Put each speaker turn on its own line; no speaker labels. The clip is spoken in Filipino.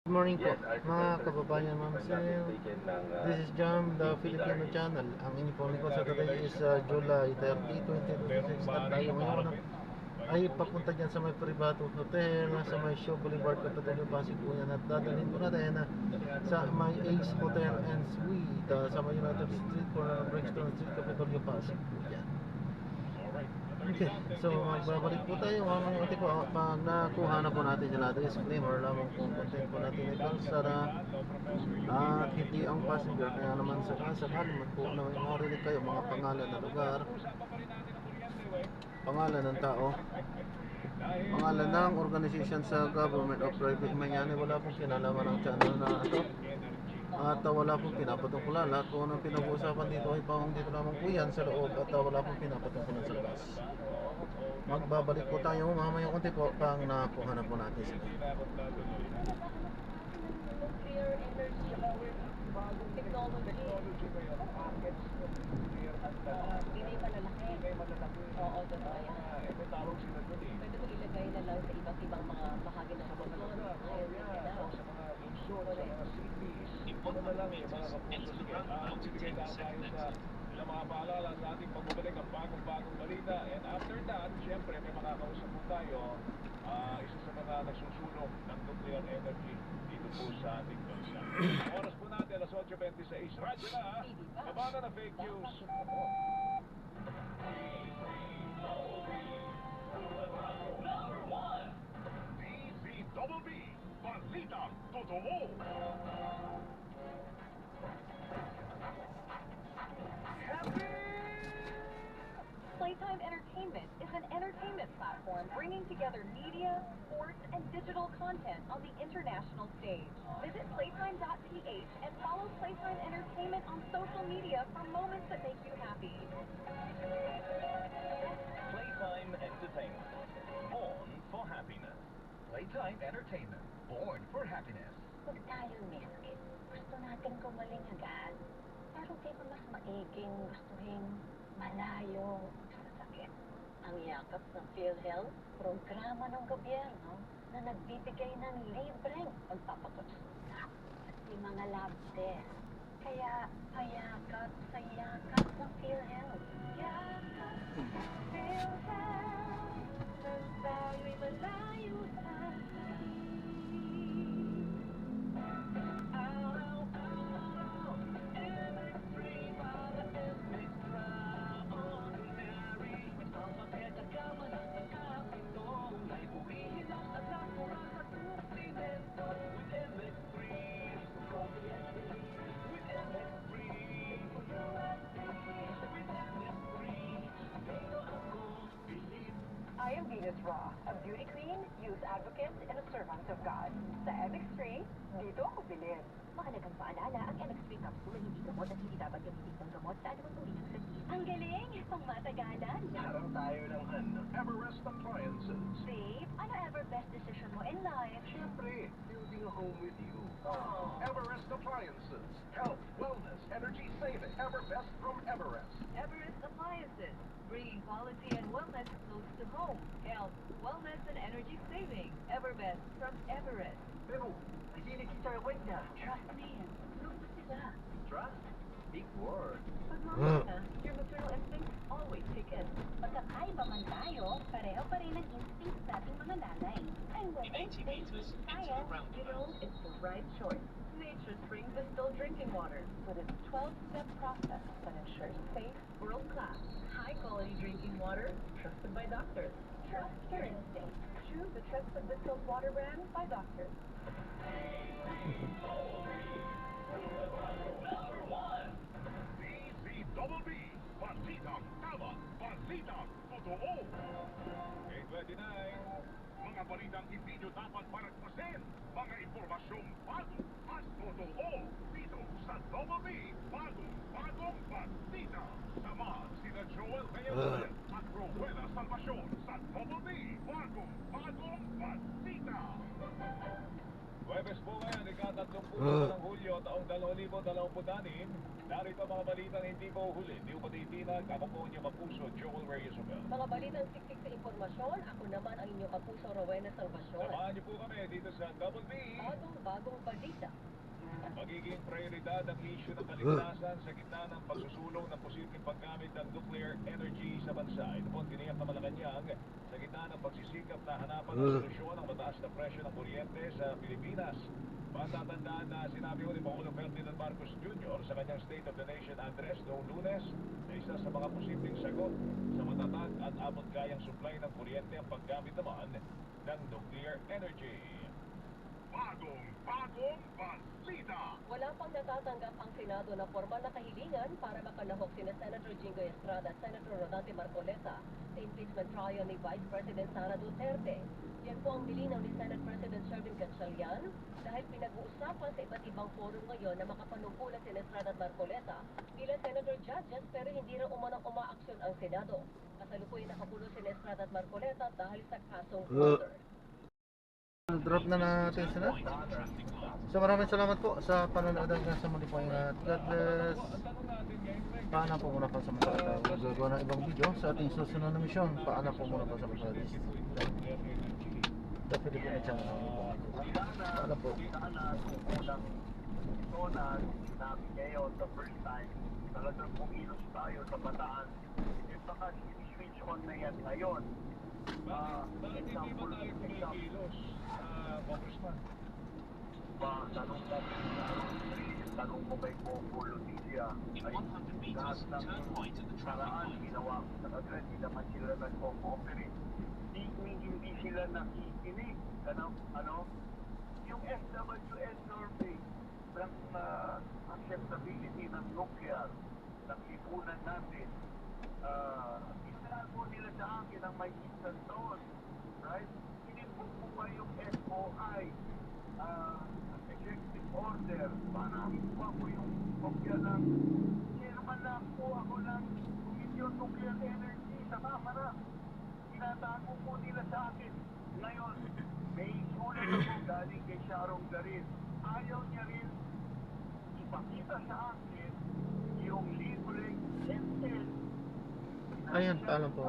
Good morning po, mga kababayan, ma'am sir. This is Jam, the Filipino channel. Ang inyong pong lingkod sa today is July 30, 2026. At tayo ngayon ay papunta dyan sa may privado hotel, sa may Show Boulevard, Kapitolyo, Pasig po yan. At dadalhin po natin sa may Ace Hotel and Suite, sa may United Street, corner ng Brixton Street, Kapitolyo, Pasig po yan. Okay, so magbabalik po tayo mamaya unti po pag nakuha na po natin yung disclaimer lamang kung content po natin ay kalsara at hindi ang passenger. Kaya naman sakali man po na marinig kayo mga pangalan ng lugar, pangalan ng tao, pangalan ng organization sa government o private man yan, wala pong kinalaman ng channel na ito. At wala pong pinapatungkulan. Lahat po ng pinag-uusapan dito ay pang dito lamang po yan sa loob. At wala pong pinapatungkulan sa labas. Magbabalik po tayo mamaya konti po pang nakuha na po natin sila.
Nuclear energy technology. Hindi malalaki. Oo, totoo yan. Pwede ko ilagay na lang sa iba't ibang mga bahagi ng Luzon. Ayun,
Ano na lang mga kapuso, bibigay lang tayo sa ilang mga paalala sa ating pagbabalik ang bagong balita. And after that, syempre may makakausap po tayo, isa sa mga nagsusunog ng nuclear energy dito po sa ating bansa. Oras po natin, alas 8:26. Radyo na, kabana na fake news. DZBB, Balita Totoo.
Playtime Entertainment is an entertainment platform bringing together media, sports, and digital content on the international stage. Visit playtime.ph and follow Playtime Entertainment on social media for moments that make you happy.
Playtime Entertainment, born for happiness. Playtime Entertainment, born for happiness.
Huwag tayong miskin. Gusto natin gumaling agad. Pero di ba mas maiging gustuhin malayo sa sakit? Ang yakap ng PhilHealth, programa ng gobyerno na nagbibigay ng libreng pagpapakonsulta at may mga lab test. Kaya payakap sa yakap ng PhilHealth. Yakap ng PhilHealth, nang tayo'y malayo sa
I am Venus Raw, a beauty queen, youth advocate, and a servant of God. Sa MX3, dito ako bilhin.
Mahalagang paalala, ang MX3 capsule ay hindi gamot at hindi dapat gamitin ng gamot sa anumang uri ng sakit. Ang galing! Pangmatagalan!
Harap tayo ng Everest Appliances.
Babe, ano ever best decision mo in life?
Siyempre, building a home with you. Everest Appliances. Health, wellness, energy saving. Everbest from Everest.
Everest Appliances, bringing quality and wellness close to home. Health, wellness, and energy saving. Everbest from Everest.
Pero, hindi kita awake na.
Trust me, tulog mo sila.
Trust? Big word.
Pag mama ka, your maternal instincts always kick in.
Magkakaiba man tayo, pareho pa rin ang instincts nating mga nanay. And when it's based in science,
You know, it's the right choice. Nature Spring distilled drinking water with its 12-step process that ensures safe, world-class, high-quality drinking water trusted by doctors.
trust your instinct.
Choose the trusted distilled water brand by doctors.
DZBB, Balitang Tama, Balitang Totoo. 8:29, mga balitang hindi nyo dapat paragpasin. Mga impormasyong bago at totoo. Dito sa Double B, bagong balita. Samahan sina Joel Cayabuel at Rowena Salvacion sa Double B, bagong balita. Huwebes po ngayon, ika-30 ng Hulyo, taong 2026. Narito mga balitang hindi po huli, hindi po patitinag. Ako po inyong kapuso, Joel Reyes Obel.
Mga balitang siksik sa impormasyon, ako naman ang inyong kapuso Rowena Salvacion.
Samahan niyo po kami dito sa Double B.
Bagong
bagong balita.
Magiging prioridad ang issue ng kaligtasan sa gitna ng pagsusulong ng posibleng paggamit ng nuclear energy sa bansa. Ito po ang tiniyak na Malacanang sa gitna ng pagsisikap na hanapan ng solusyon ang mataas na presyo ng kuryente sa Pilipinas. Matatandaan na sinabi ko ni Pangulong Ferdinand Marcos Jr. sa kanyang State of the Nation address noong Lunes na isa sa mga posibleng sagot sa matatag at abot-kayang supply ng kuryente ang paggamit naman ng nuclear energy. Bagong balita!
Wala pang natatanggap ang Senado na formal na kahilingan para makalahok sina Senator Jingoy Estrada at Senator Rodante Marcoleta sa impeachment trial ni Vice President Sara Duterte. Yan po ang nilinaw ni Senate President Sherwin Gatchalian dahil pinag-uusapan sa iba't ibang forum ngayon na makapanungkulan sina Estrada at Marcoleta bilang Senator Judges pero hindi rin umanang umaaksyon ang Senado. Kasalukuyan nakakulong sina Estrada at Marcoleta dahil sa kasong murder.
Drop na natin sila. So maraming salamat po sa panonood hanggang sa muli po. Ingat. God bless. Paalam po muna po sa mga tayo. Gagawa ng ibang video sa ating susunod na misyon. Paalam po muna po sa mga tayo. The Philippine Channel. Paalam po.
Unang tonan, sinabi ngayon, the first time, talagang kumilos tayo sa bataan. Yung baka switch on na yan ngayon.
Bakit hindi ba tayo kumikilos, Congressman?
Tanong ko kay Coco Leticia ay lahat ng paraan ginawa ko sa agad, hindi naman sila nag-cooperate. Hindi sila nakikinig. Yung SWS survey ng acceptability ng nuclear, ng lipunan natin, inago nila sa akin ang may instant doon, right? Sinibuk ko pa yung SOI, executive order, para hakuha ko yung kopya ng chairman na po ako ng Commission Nuclear Energy sa Kamara. Tinatago po nila sa akin. Ngayon, may sulat ako galing kay Sharon Garin. Ayaw niya rin ipakita sa akin yung libreng sentence.
Ayan, paalam po.